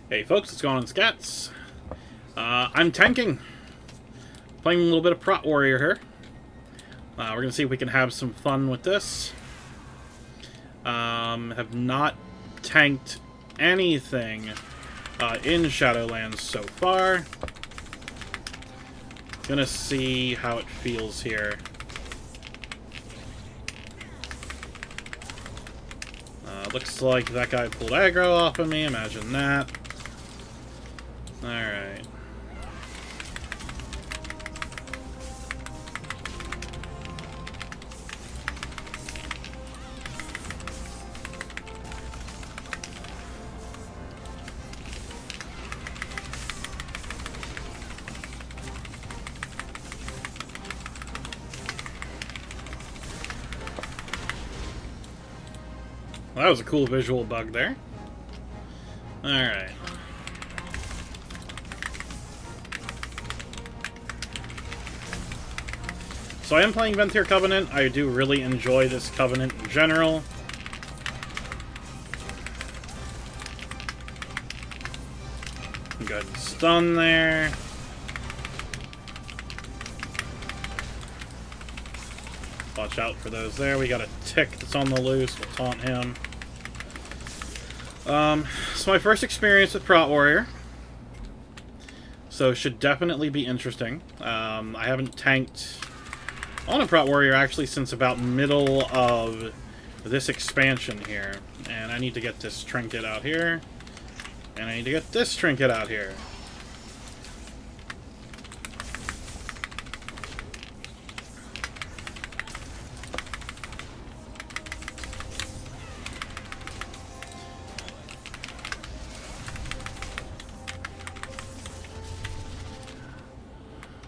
Hey folks, what's going on, Scats? I'm tanking. Playing a little bit of Prot Warrior here. We're going to see if we can have some fun with this. Have not tanked anything in Shadowlands so far. Gonna see how it feels here. Looks like that guy pulled aggro off of me, imagine that. Alright. Well, that was a cool visual bug there. Alright. So I am playing Venthyr Covenant. I do really enjoy this Covenant in general. Go ahead and stun there. Watch out for those there. We got a tick that's on the loose. We'll taunt him. It's my first experience with Prot Warrior. So should definitely be interesting. I haven't tanked on a Prot Warrior actually since about middle of this expansion here. And I need to get this trinket out here. And I need to get this trinket out here.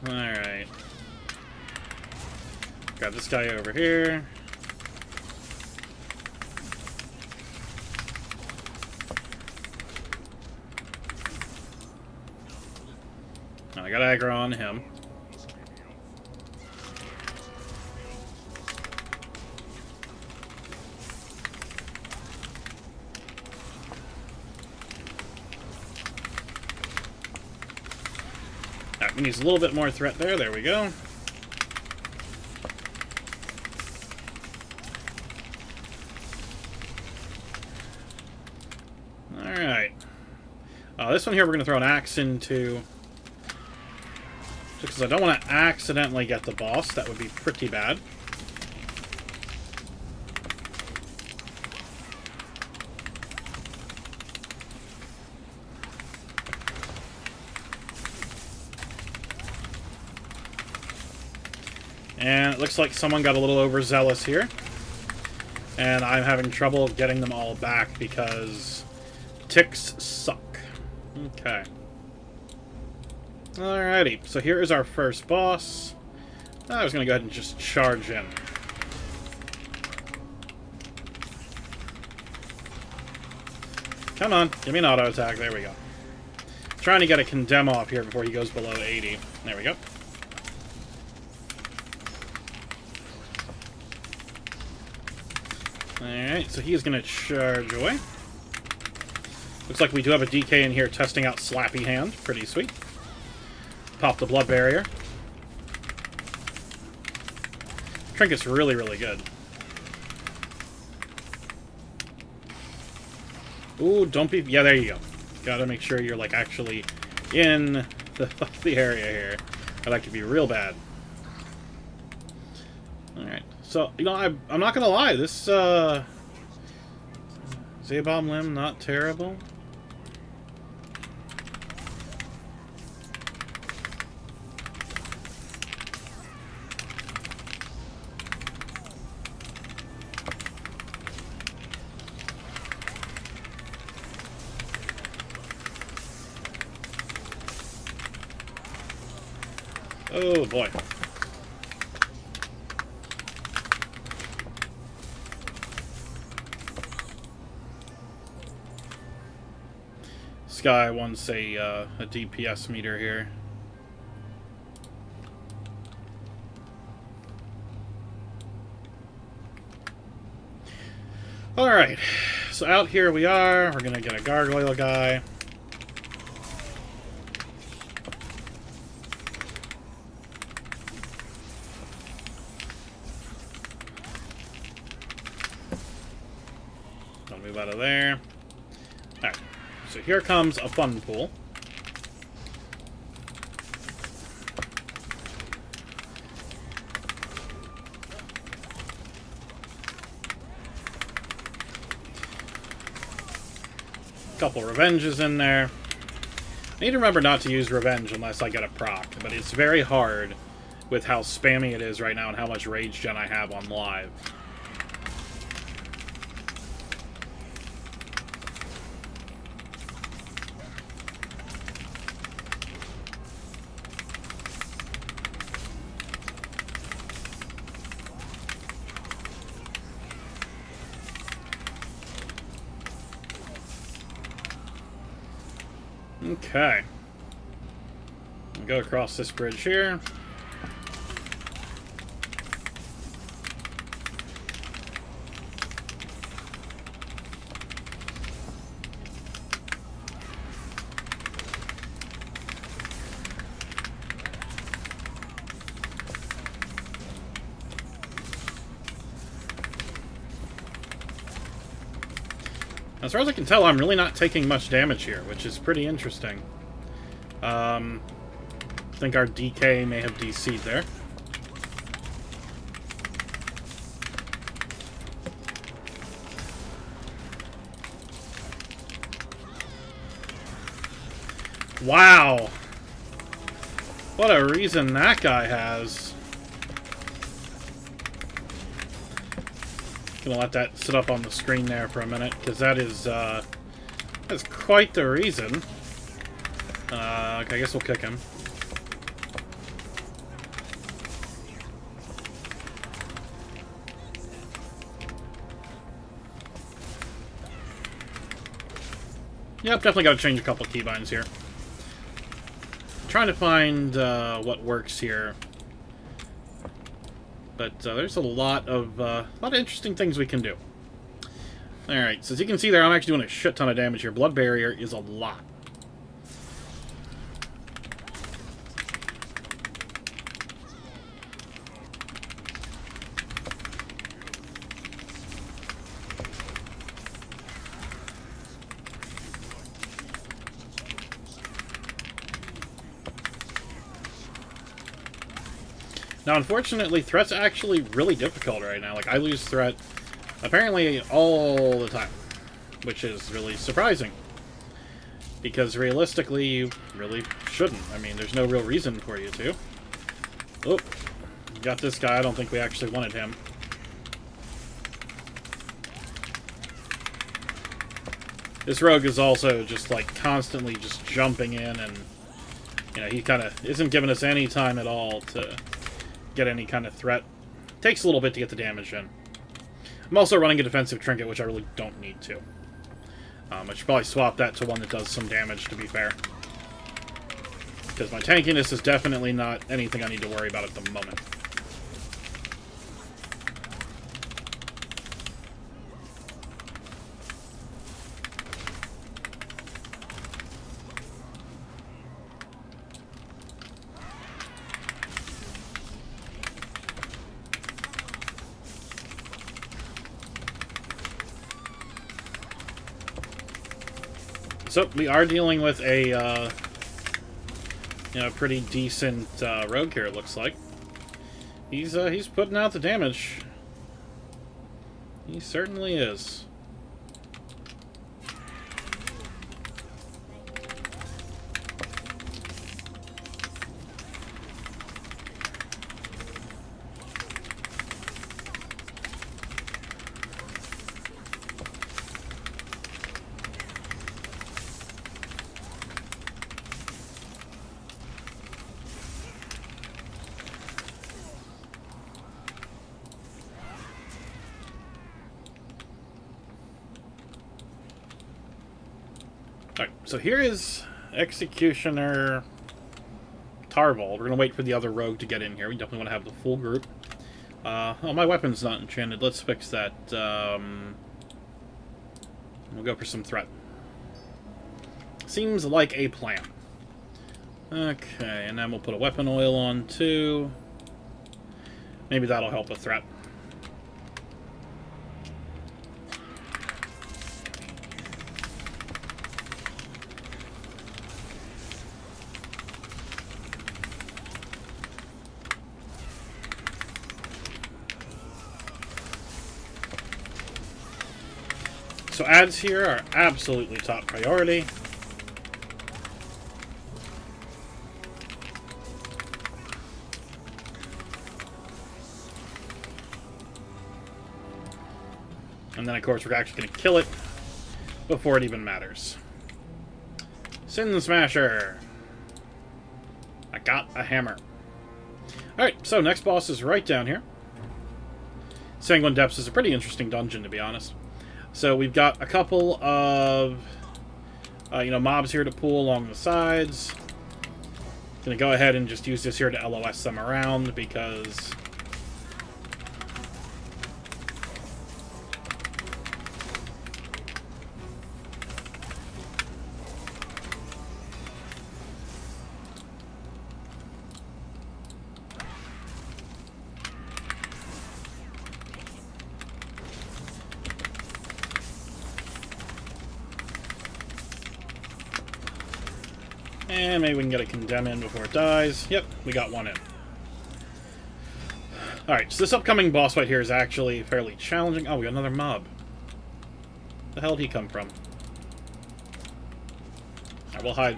Alright. Got this guy over here. I got aggro on him. Alright, we need a little bit more threat there. There we go. Alright. This one here we're going to throw an axe into. Just because I don't want to accidentally get the boss. That would be pretty bad. And it looks like someone got a little overzealous here. And I'm having trouble getting them all back because ticks suck. Okay. Alrighty, so here is our first boss. I was going to go ahead and just charge in. Come on, give me an auto attack. There we go. Trying to get a condemn off here before he goes below 80. There we go. Alright, so he's going to charge away. Looks like we do have a DK in here testing out Slappy Hand. Pretty sweet. Pop the blood barrier. Trinket's really, really good. Ooh, don't be... Yeah, there you go. Gotta make sure you're, like, actually in the area here. Or that could be real bad. Alright. So, you know, I'm not gonna lie. This, Zabomb Limb, not terrible. Oh boy. This guy wants a DPS meter here. Alright, so out here we are. We're gonna get a gargoyle guy. I'll move out of there. Alright, so here comes a fun pool. Couple revenges in there. I need to remember not to use revenge unless I get a proc, but it's very hard with how spammy it is right now and how much rage gen I have on live. Okay. Go across this bridge here. As far as I can tell, I'm really not taking much damage here, which is pretty interesting. I think our DK may have DC'd there. Wow! What a reason that guy has. Gonna let that sit up on the screen there for a minute, because that's quite the reason. Okay, I guess we'll kick him. Yep, definitely got to change a couple keybinds here. Trying to find what works here. But there's a lot of interesting things we can do. Alright, so as you can see there, I'm actually doing a shit ton of damage here. Blood Barrier is a lot. Now, unfortunately, threat's actually really difficult right now. Like, I lose threat apparently all the time, which is really surprising. Because realistically, you really shouldn't. I mean, there's no real reason for you to. Oh, got this guy. I don't think we actually wanted him. This rogue is also just, like, constantly just jumping in, and, you know, he kind of isn't giving us any time at all to get any kind of threat. Takes a little bit to get the damage in. I'm also running a defensive trinket, which I really don't need to. I should probably swap that to one that does some damage, to be fair. Because my tankiness is definitely not anything I need to worry about at the moment. So, we are dealing with a, you know, pretty decent rogue here, it looks like. He's putting out the damage. He certainly is. Alright, so here is Executioner Tarvel. We're going to wait for the other rogue to get in here. We definitely want to have the full group. Oh, my weapon's not enchanted. Let's fix that. We'll go for some threat. Seems like a plan. Okay, and then we'll put a weapon oil on too. Maybe that'll help with threat. so ads here are absolutely top priority. And then, of course, we're actually going to kill it before it even matters. Sin Smasher. I got a hammer. Alright, so next boss is right down here. Sanguine Depths is a pretty interesting dungeon, to be honest. So we've got a couple of, mobs here to pull along the sides. Gonna go ahead and just use this here to LOS them around, because and maybe we can get a condemn in before it dies. Yep, we got one in. Alright, so this upcoming boss fight here is actually fairly challenging. Oh, we got another mob. Where the hell did he come from? I will hide.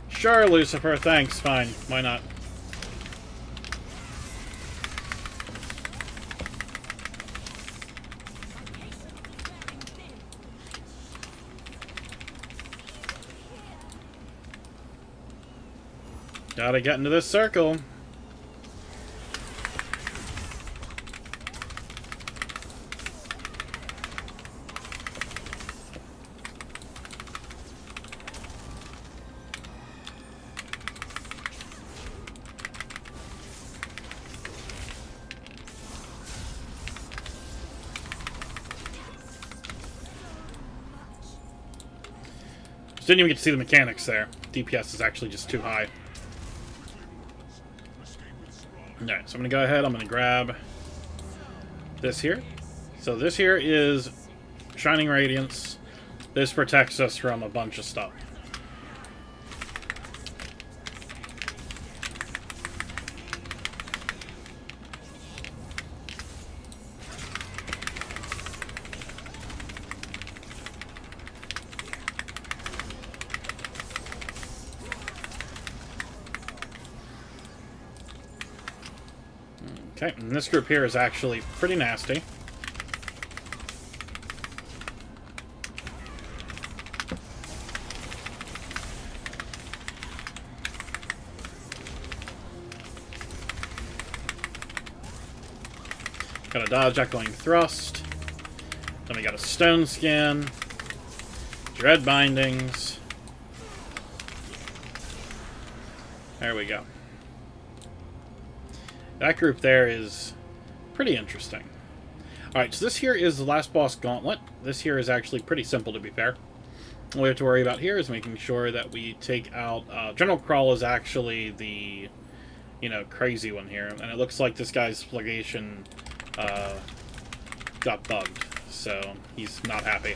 Sure, Lucifer, thanks. Fine. Why not? Gotta get into this circle. Didn't even get to see the mechanics there. DPS is actually just too high. Alright, so I'm going to go ahead, I'm going to grab this here. So this here is Shining Radiance. This protects us from a bunch of stuff. Okay, and this group here is actually pretty nasty. Got a dodge echoing thrust. Then we got a stone skin. Dread bindings. There we go. That group there is pretty interesting. Alright, so this here is the last boss, Gauntlet. This here is actually pretty simple, to be fair. All we have to worry about here is making sure that we take out... General Crawl is actually the, crazy one here. And it looks like this guy's Flagation got bugged, so he's not happy.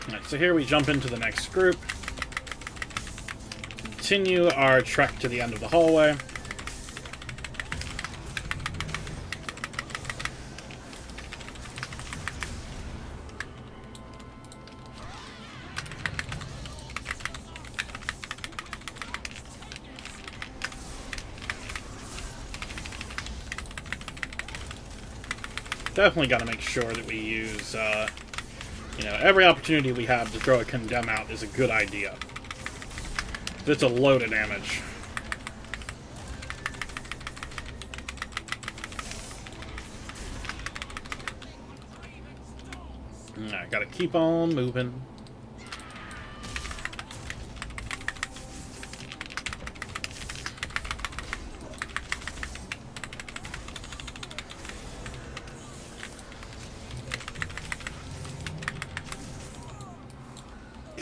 Alright, so here we jump into the next group. Continue our trek to the end of the hallway. Definitely got to make sure that we use, every opportunity we have to throw a condemn out is a good idea. It's a load of damage. I gotta keep on moving.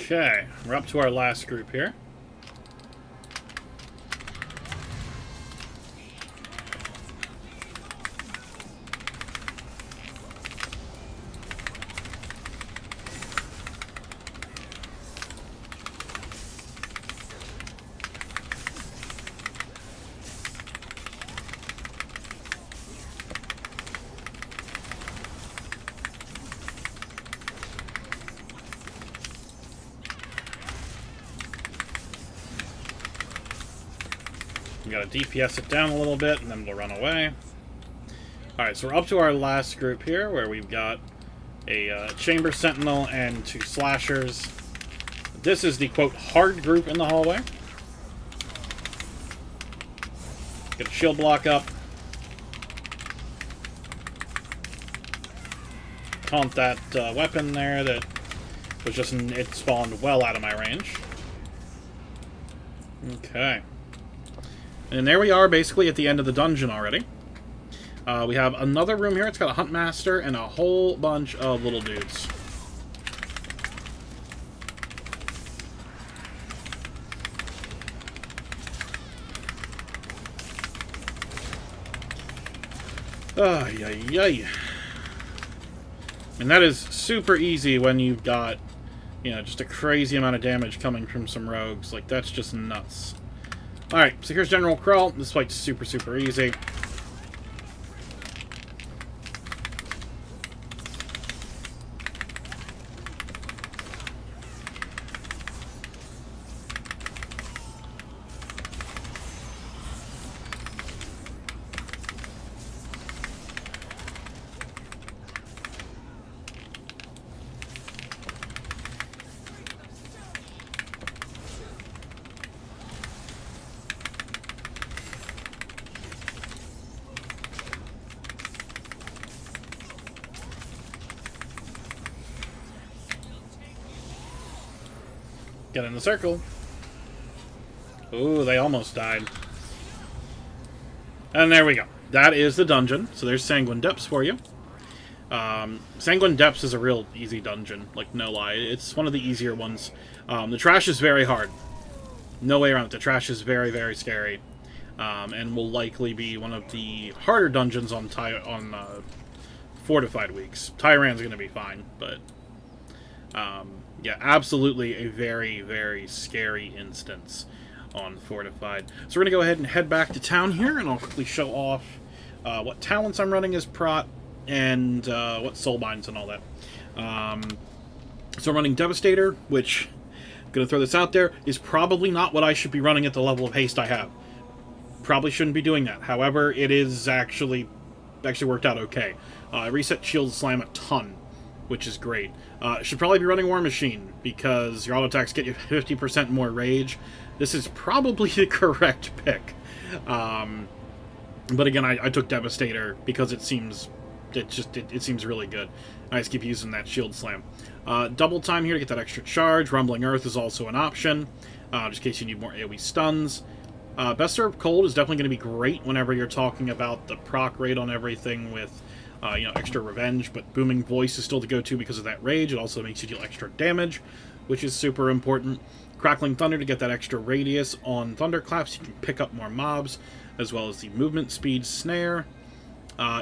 Okay, we're up to our last group here. We gotta DPS it down a little bit, and then we'll run away. Alright, so we're up to our last group here, where we've got a Chamber Sentinel and 2 Slashers. This is the, quote, hard group in the hallway. Get a shield block up. Taunt that weapon there that was just, it spawned well out of my range. Okay. And there we are, basically at the end of the dungeon already. We have another room here. It's got a Hunt Master and a whole bunch of little dudes. Ay. And that is super easy when you've got, you know, just a crazy amount of damage coming from some rogues. Like, that's just nuts. Alright, so here's General Krull. This fight's super, super easy. Get in the circle. Ooh, they almost died. And there we go. That is the dungeon. So there's Sanguine Depths for you. Sanguine Depths is a real easy dungeon. Like, no lie. It's one of the easier ones. The trash is very hard. No way around it. The trash is very, very scary. And will likely be one of the harder dungeons on Fortified weeks. Tyran's going to be fine, but... yeah, absolutely a very, very scary instance on Fortified. So we're going to go ahead and head back to town here, and I'll quickly show off what talents I'm running as Prot, and what Soulbinds and all that. So I'm running Devastator, which, I'm going to throw this out there, is probably not what I should be running at the level of haste I have. Probably shouldn't be doing that. However, it is actually worked out okay. I reset Shield Slam a ton, which is great. Should probably be running War Machine, because your auto attacks get you 50% more rage. This is probably the correct pick. But again, I took Devastator because it seems really good. I just keep using that Shield Slam. Double time here to get that extra charge. Rumbling Earth is also an option, just in case you need more AoE stuns. Best Served Cold is definitely going to be great whenever you're talking about the proc rate on everything with extra revenge, but Booming Voice is still the go-to because of that rage. It also makes you deal extra damage, which is super important. Crackling Thunder to get that extra radius on Thunderclaps. You can pick up more mobs, as well as the movement speed snare.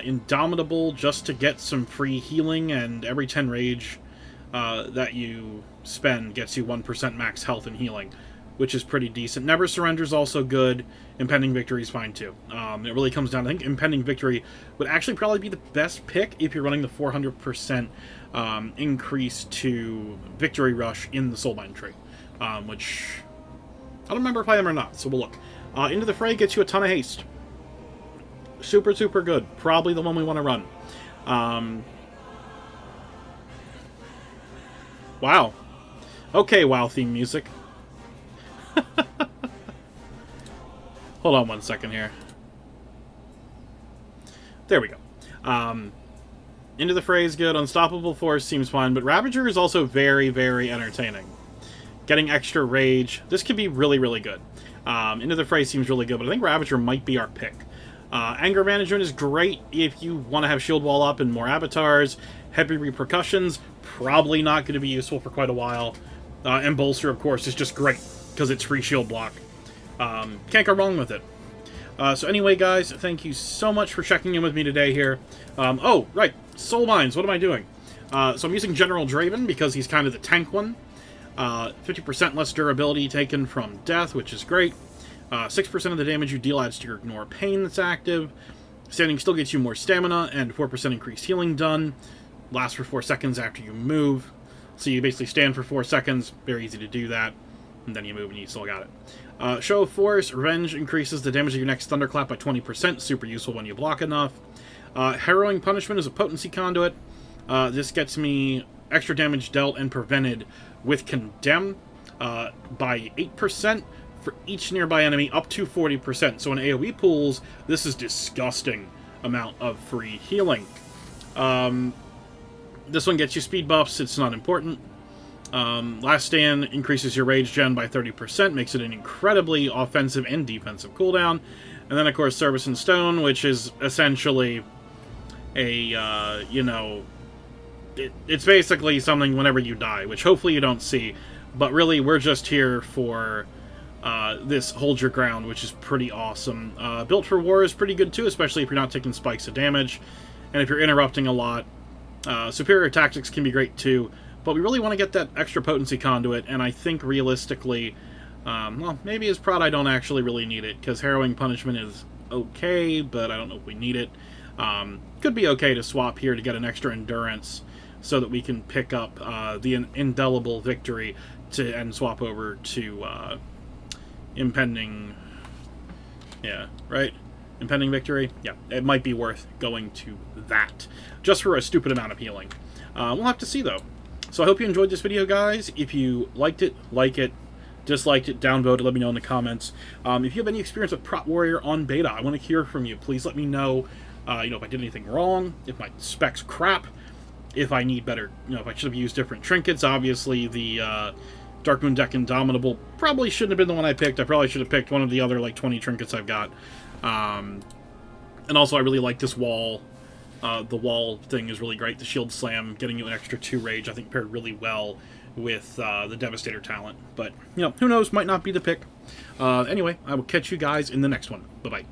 Indomitable just to get some free healing, and every 10 rage that you spend gets you 1% max health and healing, which is pretty decent. Never Surrender is also good. Impending Victory is fine too. It really comes down, I think Impending Victory would actually probably be the best pick if you're running the 400% increase to Victory Rush in the Soulbind trait, which I don't remember if I am or not, so we'll look. Into the Fray gets you a ton of haste. Super, super good. Probably the one we want to run. Wow. Okay, WoW theme music. Hold on one second here. There we go. Into the Fray is good. Unstoppable Force seems fine, but Ravager is also very, very entertaining. Getting extra rage. This could be really, really good. Into the Fray seems really good, but I think Ravager might be our pick. Anger Management is great if you want to have Shield Wall up and more avatars. Heavy Repercussions, probably not going to be useful for quite a while. And Bolster, of course, is just great, because it's free shield block. Can't go wrong with it. So anyway, guys, thank you so much for checking in with me today here. Oh, right, Soul Mines, what am I doing? So I'm using General Draven, because he's kind of the tank one. 50% less durability taken from death, which is great. 6% of the damage you deal adds to your Ignore Pain that's active. Standing still gets you more stamina, and 4% increased healing done. Lasts for 4 seconds after you move. So you basically stand for 4 seconds, very easy to do that, and then you move and you still got it. Show of Force, Revenge increases the damage of your next Thunderclap by 20%, super useful when you block enough. Harrowing Punishment is a potency conduit. This gets me extra damage dealt and prevented with Condemn by 8% for each nearby enemy, up to 40%. So in AoE pools, this is disgusting amount of free healing. This one gets you speed buffs, it's not important. Last Stand increases your rage gen by 30%, makes it an incredibly offensive and defensive cooldown. And then, of course, Service in Stone, which is essentially a, you know, it's basically something whenever you die, which hopefully you don't see. But really, we're just here for this Hold Your Ground, which is pretty awesome. Built for War is pretty good, too, especially if you're not taking spikes of damage. And if you're interrupting a lot. Superior Tactics can be great too, but we really want to get that extra potency conduit, and I think realistically, well, maybe as prod I don't actually really need it, because Harrowing Punishment is okay, but I don't know if we need it. Could be okay to swap here to get an extra Endurance, so that we can pick up the Indelible Victory and swap over to Impending, yeah, right? Impending Victory? Yeah, it might be worth going to that. Just for a stupid amount of healing. We'll have to see, though. So I hope you enjoyed this video, guys. If you liked it, like it. Disliked it, downvote it, let me know in the comments. If you have any experience with Prot Warrior on beta, I want to hear from you. Please let me know, you know, if I did anything wrong, if my specs crap, if I need better, you know, if I should have used different trinkets. Obviously, the Darkmoon Deck Indomitable probably shouldn't have been the one I picked. I probably should have picked one of the other, like, 20 trinkets I've got. And also, I really like this wall. The wall thing is really great. The Shield Slam, getting you an extra 2 rage, I think paired really well with the Devastator talent. But, you know, who knows? Might not be the pick. Anyway, I will catch you guys in the next one. Bye-bye.